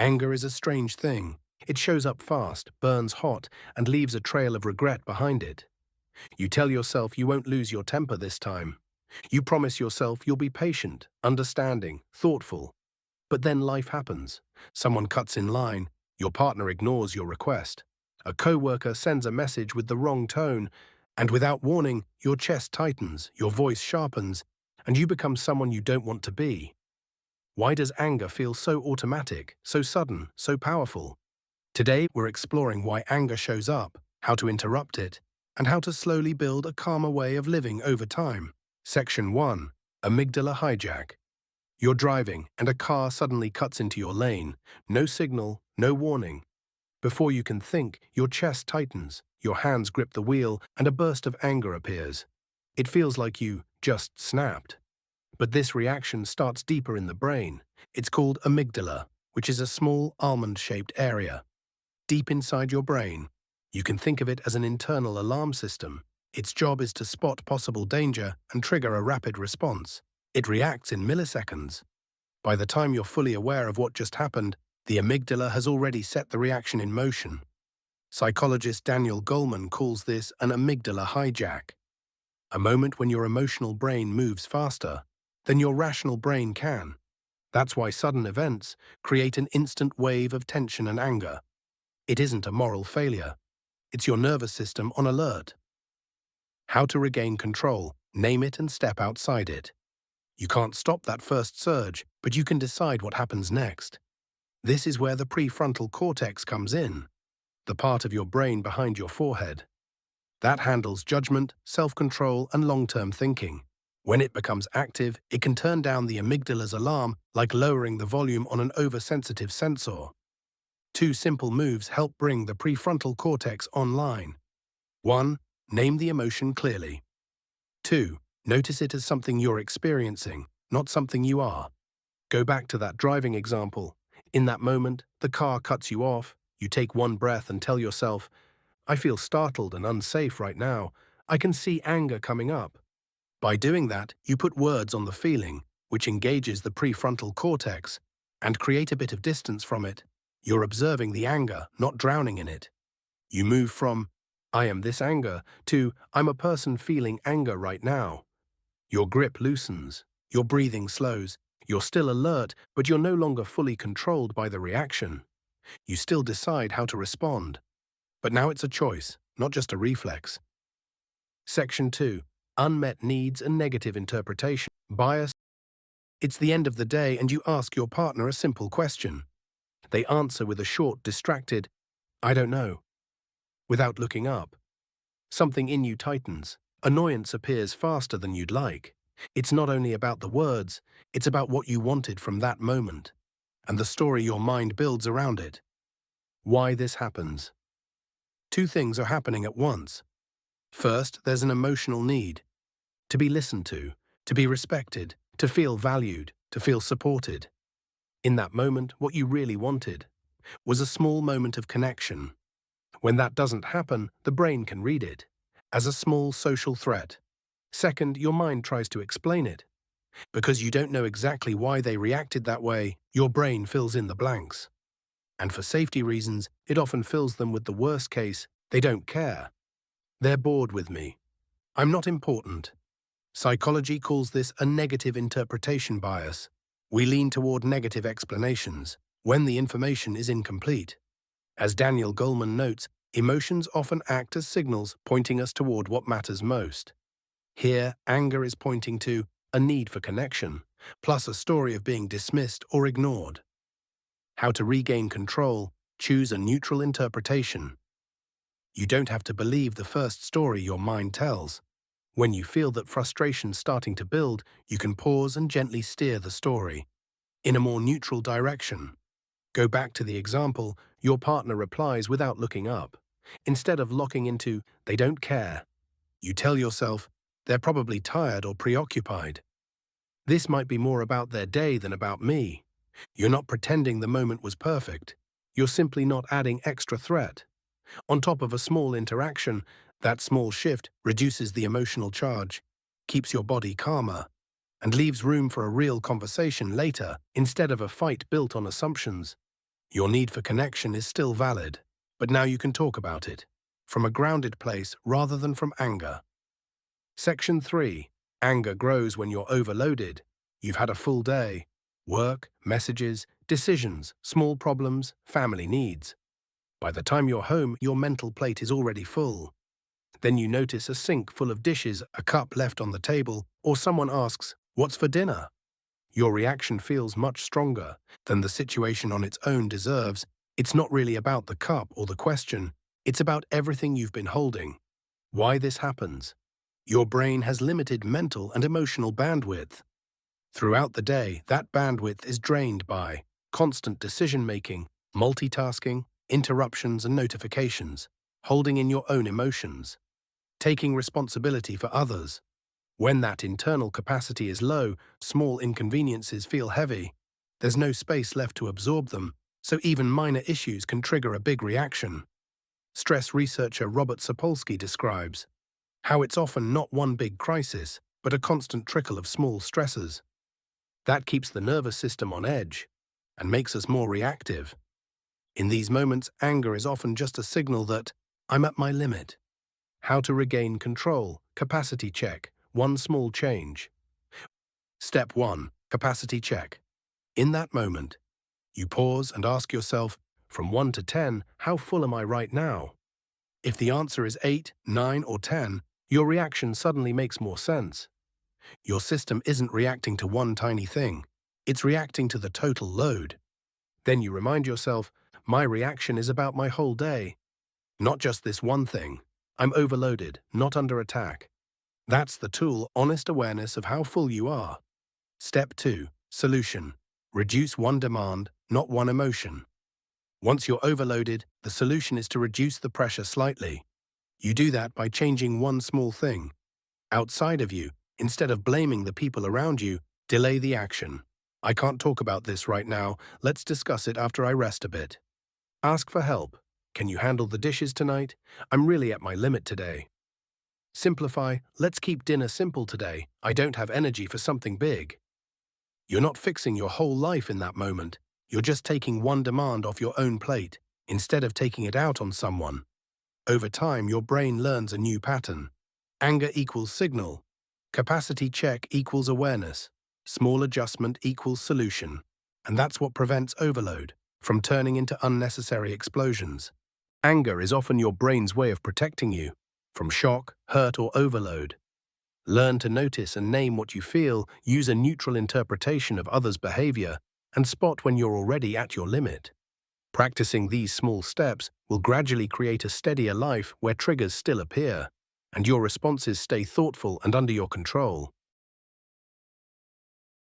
Anger is a strange thing. It shows up fast, burns hot, and leaves a trail of regret behind it. You tell yourself you won't lose your temper this time. You promise yourself you'll be patient, understanding, thoughtful. But then life happens. Someone cuts in line, your partner ignores your request. A coworker sends a message with the wrong tone, and without warning, your chest tightens, your voice sharpens, and you become someone you don't want to be. Why does anger feel so automatic, so sudden, so powerful? Today, we're exploring why anger shows up, how to interrupt it, and how to slowly build a calmer way of living over time. Section 1. Amygdala hijack. You're driving, and a car suddenly cuts into your lane. No signal, no warning. Before you can think, your chest tightens, your hands grip the wheel, and a burst of anger appears. It feels like you just snapped. But this reaction starts deeper in the brain. It's called amygdala, which is a small almond-shaped area. Deep inside your brain, you can think of it as an internal alarm system. Its job is to spot possible danger and trigger a rapid response. It reacts in milliseconds. By the time you're fully aware of what just happened, the amygdala has already set the reaction in motion. Psychologist Daniel Goleman calls this an amygdala hijack, a moment when your emotional brain moves faster than your rational brain can. That's why sudden events create an instant wave of tension and anger. It isn't a moral failure. It's your nervous system on alert. How to regain control, name it and step outside it. You can't stop that first surge, but you can decide what happens next. This is where the prefrontal cortex comes in, the part of your brain behind your forehead. That handles judgment, self-control, and long-term thinking. When it becomes active, it can turn down the amygdala's alarm like lowering the volume on an oversensitive sensor. 2 simple moves help bring the prefrontal cortex online. 1. Name the emotion clearly. 2. Notice it as something you're experiencing, not something you are. Go back to that driving example. In that moment, the car cuts you off. You take one breath and tell yourself, I feel startled and unsafe right now. I can see anger coming up. By doing that, you put words on the feeling, which engages the prefrontal cortex, and create a bit of distance from it. You're observing the anger, not drowning in it. You move from, I am this anger, to, I'm a person feeling anger right now. Your grip loosens, your breathing slows, you're still alert, but you're no longer fully controlled by the reaction. You still decide how to respond. But now it's a choice, not just a reflex. Section 2. Unmet needs and negative interpretation. Bias. It's the end of the day and you ask your partner a simple question. They answer with a short, distracted, I don't know. Without looking up. Something in you tightens. Annoyance appears faster than you'd like. It's not only about the words, it's about what you wanted from that moment, and the story your mind builds around it. Why this happens. 2 things are happening at once. First, there's an emotional need. To be listened to be respected, to feel valued, to feel supported. In that moment, what you really wanted was a small moment of connection. When that doesn't happen, the brain can read it as a small social threat. Second, your mind tries to explain it. Because you don't know exactly why they reacted that way, your brain fills in the blanks. And for safety reasons, it often fills them with the worst case, they don't care. They're bored with me. I'm not important. Psychology calls this a negative interpretation bias. We lean toward negative explanations when the information is incomplete. As Daniel Goleman notes, emotions often act as signals pointing us toward what matters most. Here, anger is pointing to a need for connection, plus a story of being dismissed or ignored. How to regain control, choose a neutral interpretation. You don't have to believe the first story your mind tells. When you feel that frustration's starting to build, you can pause and gently steer the story in a more neutral direction. Go back to the example, your partner replies without looking up. Instead of locking into, they don't care, you tell yourself, they're probably tired or preoccupied. This might be more about their day than about me. You're not pretending the moment was perfect. You're simply not adding extra threat. On top of a small interaction, that small shift reduces the emotional charge, keeps your body calmer, and leaves room for a real conversation later instead of a fight built on assumptions. Your need for connection is still valid, but now you can talk about it, from a grounded place rather than from anger. Section 3. Anger grows when you're overloaded. You've had a full day. Work, messages, decisions, small problems, family needs. By the time you're home, your mental plate is already full. Then you notice a sink full of dishes, a cup left on the table, or someone asks, "What's for dinner?" Your reaction feels much stronger than the situation on its own deserves. It's not really about the cup or the question. It's about everything you've been holding. Why this happens? Your brain has limited mental and emotional bandwidth. Throughout the day, that bandwidth is drained by constant decision-making, multitasking, interruptions and notifications, holding in your own emotions, taking responsibility for others. When that internal capacity is low, small inconveniences feel heavy. There's no space left to absorb them, so even minor issues can trigger a big reaction. Stress researcher Robert Sapolsky describes how it's often not one big crisis, but a constant trickle of small stresses. That keeps the nervous system on edge and makes us more reactive. In these moments, anger is often just a signal that I'm at my limit. How to regain control, capacity check, one small change. Step 1. Capacity check. In that moment, you pause and ask yourself, from 1 to 10, how full am I right now? If the answer is 8, 9, or 10, your reaction suddenly makes more sense. Your system isn't reacting to one tiny thing. It's reacting to the total load. Then you remind yourself, my reaction is about my whole day. Not just this one thing. I'm overloaded, not under attack. That's the tool, honest awareness of how full you are. Step 2. Solution. Reduce one demand, not one emotion. Once you're overloaded, the solution is to reduce the pressure slightly. You do that by changing one small thing. Outside of you, instead of blaming the people around you, delay the action. I can't talk about this right now, let's discuss it after I rest a bit. Ask for help. Can you handle the dishes tonight? I'm really at my limit today. Simplify, let's keep dinner simple today. I don't have energy for something big. You're not fixing your whole life in that moment. You're just taking one demand off your own plate, instead of taking it out on someone. Over time, your brain learns a new pattern. Anger equals signal. Capacity check equals awareness. Small adjustment equals solution. And that's what prevents overload from turning into unnecessary explosions. Anger is often your brain's way of protecting you from shock, hurt, or overload. Learn to notice and name what you feel, use a neutral interpretation of others' behavior, and spot when you're already at your limit. Practicing these small steps will gradually create a steadier life where triggers still appear, and your responses stay thoughtful and under your control.